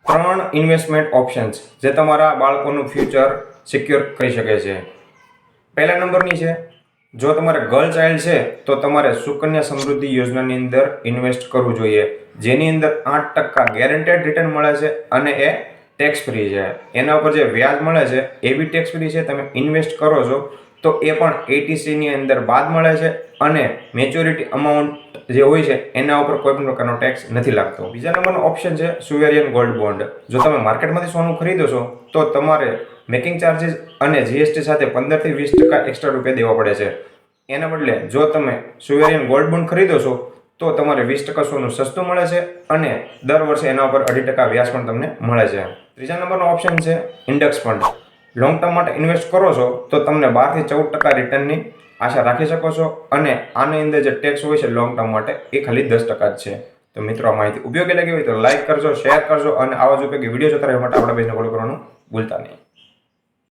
3 investment options જે તમારા બાળકોનું ફ્યુચર સિક્યોર કરી શકે છે. પહેલા નંબરની છે, જો તમારે ગર્લ ચાઇલ્ડ છે તો તમારે સુકન્યા સમૃદ્ધિ યોજનાની અંદર ઇન્વેસ્ટ કરવું જોઈએ, જેની અંદર 8% ગેરંટેડ રિટર્ન મળે છે અને એ ટેક્સ ફ્રી છે. એના ઉપર જે વ્યાજ મળે છે એ બી ટેક્સ ફ્રી છે. તમે ઇન્વેસ્ટ કરો છો તો એ પણ ATCની અંદર બાદ મળે છે અને મેચ્યોરિટી અમાઉન્ટ જે હોય છે એના ઉપર કોઈ પણ પ્રકારનો ટેક્સ નથી લાગતો. બીજા નંબરનો ઓપ્શન છે સુવેરિયન ગોલ્ડ બોન્ડ. જો તમે માર્કેટમાંથી સોનું ખરીદો છો તો તમારે મેકિંગ ચાર્જીસ અને GST સાથે 15 થી 20% એક્સ્ટ્રા રૂપિયા દેવા પડે છે. એના બદલે જો તમે સુવેરિયન ગોલ્ડ બોન્ડ ખરીદો છો તો તમારે 20% સોનું સસ્તું મળે છે અને દર વર્ષે એના ઉપર 2.5% વ્યાજ પણ તમને મળે છે. ત્રીજા નંબરનો ઓપ્શન છે ઇન્ડેક્સ ફંડ. લોંગ ટર્મ માટે ઇન્વેસ્ટ કરો છો તો તમને 12 થી 14% રિટર્નની આશા રાખી શકો છો અને આની અંદર જે ટેક્સ હોય છે લોંગ ટર્મ માટે એ ખાલી 10% જ છે. તો મિત્રો, આ માહિતી ઉપયોગી લાગી હોય તો લાઈક કરજો, શેર કરજો અને આવા જ ઉપયોગી વિડીયો જોતા રહેવા માટે આપણા પેજને ફોલો કરવાનું ભૂલતા નહીં.